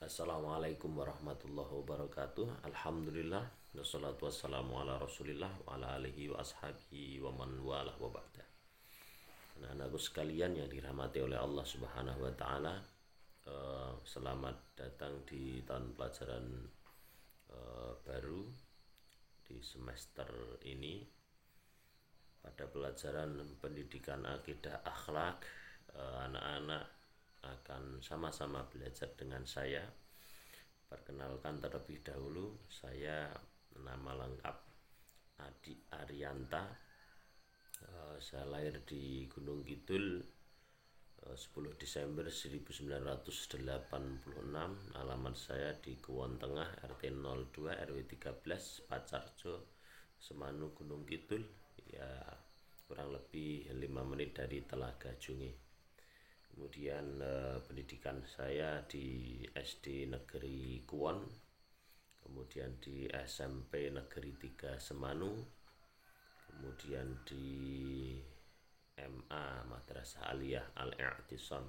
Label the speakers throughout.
Speaker 1: Assalamualaikum warahmatullahi wabarakatuh. Alhamdulillah wassalatu wassalamu ala rasulillah wa ala alihi wa ashabihi wa man walah wa ba'da. Anak-anakku sekalian yang dirahmati oleh Allah subhanahu wa ta'ala, selamat datang di tahun pelajaran baru di semester ini. Pada pelajaran pendidikan akidah akhlak, anak-anak akan sama-sama belajar dengan saya. Perkenalkan terlebih dahulu, saya nama lengkap Adi Arianta. Saya lahir di Gunung Kidul 10 Desember 1986. Alamat saya di Kewon Tengah, RT 02 RW 13 Pacarjo, Semanu, Gunung Kidul. Ya, kurang lebih 5 menit dari Telaga Junge. Kemudian pendidikan saya di SD Negeri Kuwon, kemudian di SMP Negeri 3 Semanu, kemudian di MA Madrasah Aliyah Al-I'tisam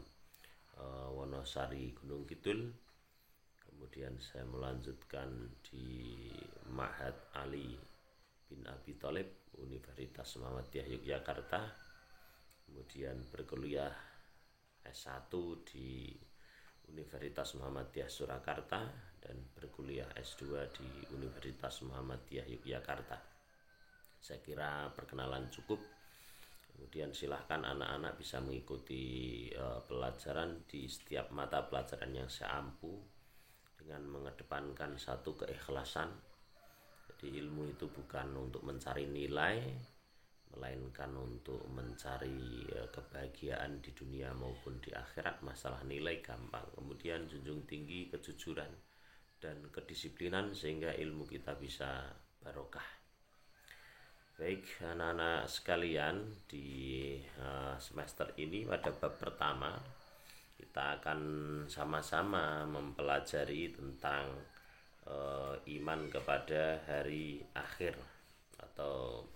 Speaker 1: Wonosari Gunung Kidul. Kemudian saya melanjutkan di Ma'had Ali bin Abi Thalib Universitas Muhammadiyah Yogyakarta, kemudian berkuliah S1 di Universitas Muhammadiyah Surakarta dan berkuliah S2 di Universitas Muhammadiyah Yogyakarta. Saya kira perkenalan cukup. Kemudian silahkan anak-anak bisa mengikuti pelajaran di setiap mata pelajaran yang saya ampu dengan mengedepankan satu keikhlasan. Jadi ilmu itu bukan untuk mencari nilai, melainkan untuk mencari kebahagiaan di dunia maupun di akhirat. Masalah nilai gampang, kemudian junjung tinggi kejujuran dan kedisiplinan sehingga ilmu kita bisa barokah. Baik anak-anak sekalian, di semester ini pada bab pertama kita akan sama-sama mempelajari tentang iman kepada hari akhir, atau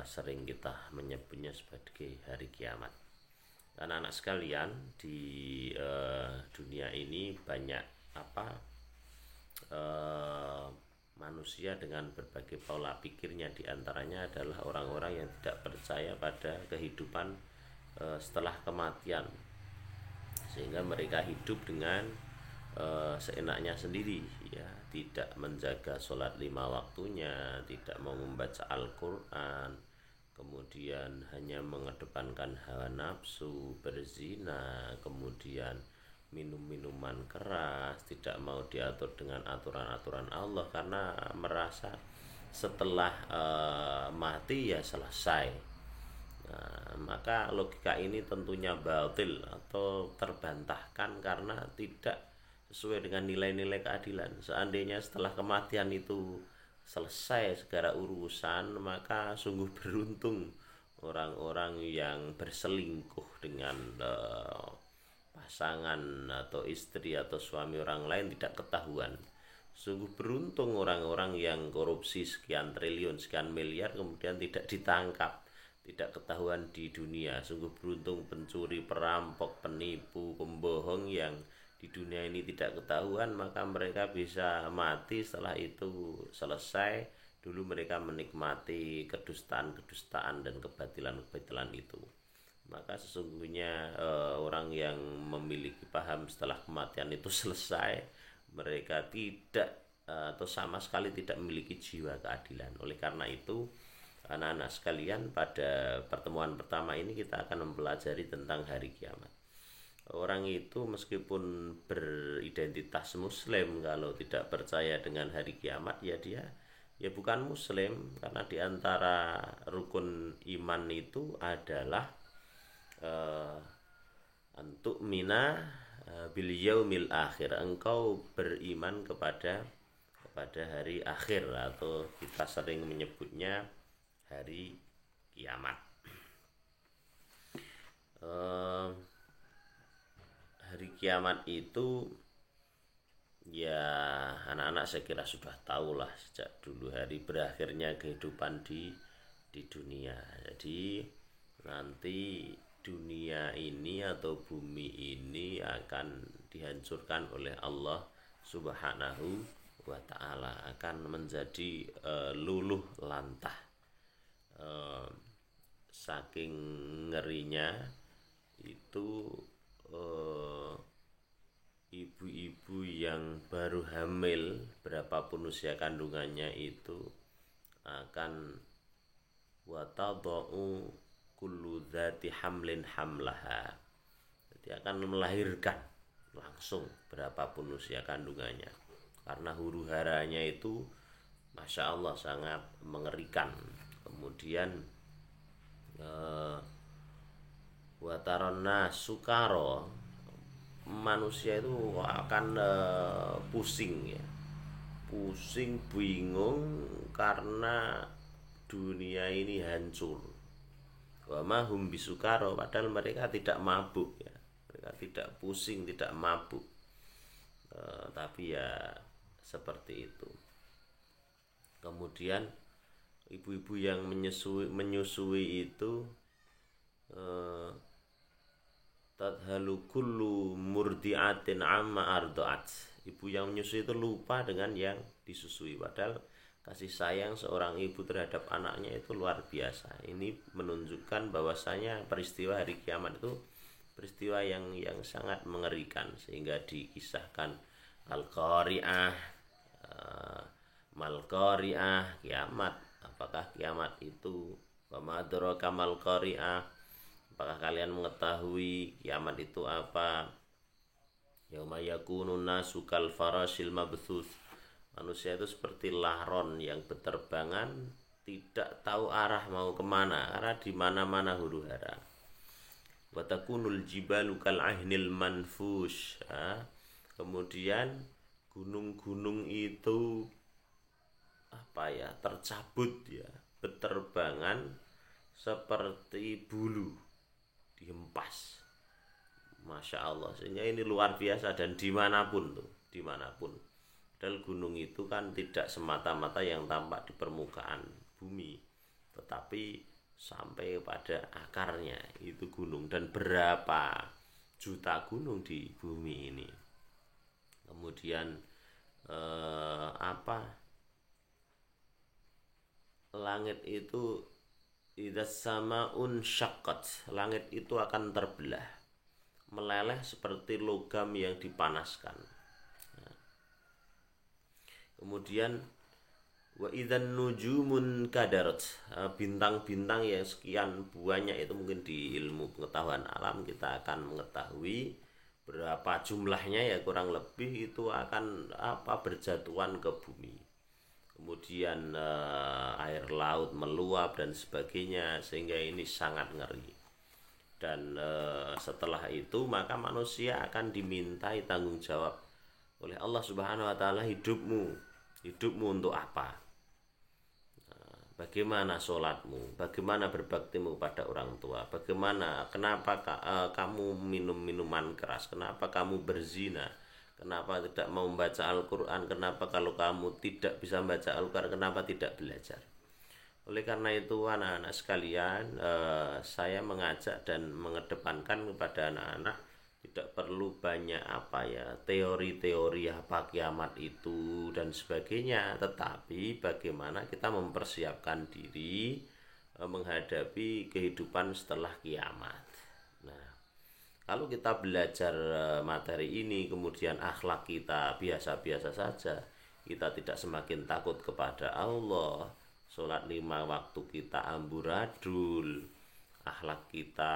Speaker 1: sering kita menyebutnya sebagai hari kiamat. Anak-anak sekalian, di dunia ini banyak manusia dengan berbagai pola pikirnya. Di antaranya adalah orang-orang yang tidak percaya pada kehidupan setelah kematian, sehingga mereka hidup dengan seenaknya sendiri, ya, tidak menjaga sholat 5 waktunya, tidak mau membaca Al-Quran, kemudian hanya mengedepankan hawa nafsu, berzina, kemudian minum minuman keras, tidak mau diatur dengan aturan-aturan Allah karena merasa setelah mati ya selesai. Nah, maka logika ini tentunya batil atau terbantahkan karena tidak sesuai dengan nilai-nilai keadilan. Seandainya setelah kematian itu selesai segala urusan, maka sungguh beruntung orang-orang yang berselingkuh dengan pasangan atau istri atau suami orang lain tidak ketahuan. Sungguh beruntung orang-orang yang korupsi sekian triliun, sekian miliar kemudian tidak ditangkap, tidak ketahuan di dunia. Sungguh beruntung pencuri, perampok, penipu, pembohong yang di dunia ini tidak ketahuan, maka mereka bisa mati setelah itu selesai. Dulu mereka menikmati kedustaan-kedustaan dan kebatilan-kebatilan itu. Maka sesungguhnya orang yang memiliki paham setelah kematian itu selesai, mereka tidak atau sama sekali tidak memiliki jiwa keadilan. Oleh karena itu, anak-anak sekalian, pada pertemuan pertama ini kita akan mempelajari tentang hari kiamat. Orang itu meskipun beridentitas muslim, kalau tidak percaya dengan hari kiamat, ya dia bukan muslim. Karena diantara rukun iman itu adalah untuk mina bil yaumil akhir, engkau beriman kepada hari akhir, atau kita sering menyebutnya hari kiamat. Hari kiamat itu ya anak-anak saya kira sudah tahulah sejak dulu, hari berakhirnya kehidupan di dunia. Jadi nanti dunia ini atau bumi ini akan dihancurkan oleh Allah Subhanahu wa ta'ala, akan menjadi luluh lantah. Saking ngerinya itu, ibu-ibu yang baru hamil berapapun usia kandungannya itu akan watadau kullu dzati hamlin hamlaha, jadi akan melahirkan langsung berapapun usia kandungannya, karena huru haranya itu Masya Allah sangat mengerikan. Kemudian watarona sukaro, manusia itu akan pusing ya, pusing bingung karena dunia ini hancur. Wa mahum bisukaro, padahal mereka tidak mabuk ya, mereka tidak pusing, tidak mabuk, tapi ya seperti itu. Kemudian ibu-ibu yang menyusui itu tadhalu kullu murdiatin amma ardaat, ibu yang menyusui itu lupa dengan yang disusui, padahal kasih sayang seorang ibu terhadap anaknya itu luar biasa. Ini menunjukkan bahwasanya peristiwa hari kiamat itu peristiwa yang sangat mengerikan, sehingga dikisahkan al-qari'ah, mal-qari'ah, kiamat. Apakah kiamat itu? Wa ma adraka mal-qari'ah, apakah kalian mengetahui kiamat itu apa? Yauma yakunun nasu kal farasil mabthus, manusia itu seperti lahron yang berterbangan, tidak tahu arah mau kemana, karena di mana-mana huru hara. Watakunul jibalu kal ahnil manfush, kemudian gunung-gunung itu tercabut ya, berterbangan seperti bulu dihempas. Masya Allah, sehingga ini luar biasa, dan dimanapun padahal gunung itu kan tidak semata-mata yang tampak di permukaan bumi, tetapi sampai pada akarnya itu gunung, dan berapa juta gunung di bumi ini. Kemudian langit itu idzas samaun syaqqat, langit itu akan terbelah, meleleh seperti logam yang dipanaskan. Kemudian wa idzan nujumun kadarat, bintang-bintang yang sekian banyak itu mungkin di ilmu pengetahuan alam kita akan mengetahui berapa jumlahnya ya, kurang lebih itu akan berjatuhan ke bumi. Kemudian air laut meluap dan sebagainya, sehingga ini sangat ngeri. Dan setelah itu maka manusia akan dimintai tanggung jawab oleh Allah Subhanahu wa taala, hidupmu untuk apa? Bagaimana sholatmu? Bagaimana berbaktimu pada orang tua? Kenapa kamu minum minuman keras? Kenapa kamu berzina? Kenapa tidak mau membaca Al-Quran? Kenapa kalau kamu tidak bisa membaca Al-Quran, kenapa tidak belajar? Oleh karena itu anak-anak sekalian, saya mengajak dan mengedepankan kepada anak-anak, tidak perlu banyak teori-teori apa kiamat itu dan sebagainya, tetapi bagaimana kita mempersiapkan diri menghadapi kehidupan setelah kiamat. Nah, kalau kita belajar materi ini kemudian akhlak kita biasa-biasa saja, kita tidak semakin takut kepada Allah, sholat 5 waktu kita amburadul, akhlak kita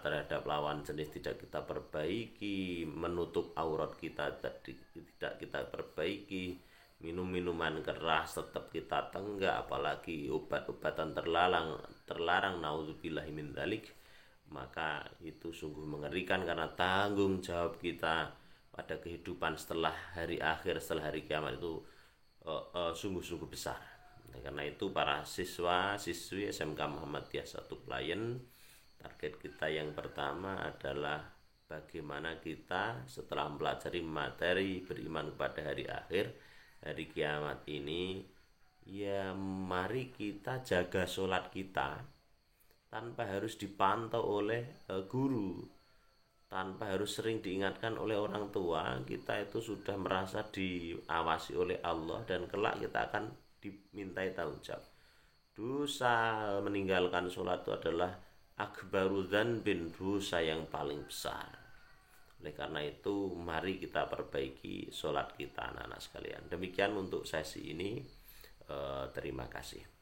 Speaker 1: terhadap lawan jenis tidak kita perbaiki, menutup aurat kita tidak kita perbaiki, minum-minuman keras tetap kita tenggak, apalagi obat-obatan terlarang naudzubillahi min dzalik, maka itu sungguh mengerikan, karena tanggung jawab kita pada kehidupan setelah hari akhir, setelah hari kiamat itu sungguh-sungguh besar. Karena itu para siswa-siswi SMK Muhammadiyah 1 Klayen, target kita yang pertama adalah bagaimana kita setelah mempelajari materi beriman kepada hari akhir, hari kiamat ini, ya mari kita jaga sholat kita, tanpa harus dipantau oleh guru, tanpa harus sering diingatkan oleh orang tua. Kita itu sudah merasa diawasi oleh Allah, dan kelak kita akan dimintai tanggung jawab. Dosa meninggalkan sholat itu adalah akbaru dzanbin, dosa yang paling besar. Oleh karena itu mari kita perbaiki sholat kita, anak-anak sekalian. Demikian untuk sesi ini. Terima kasih.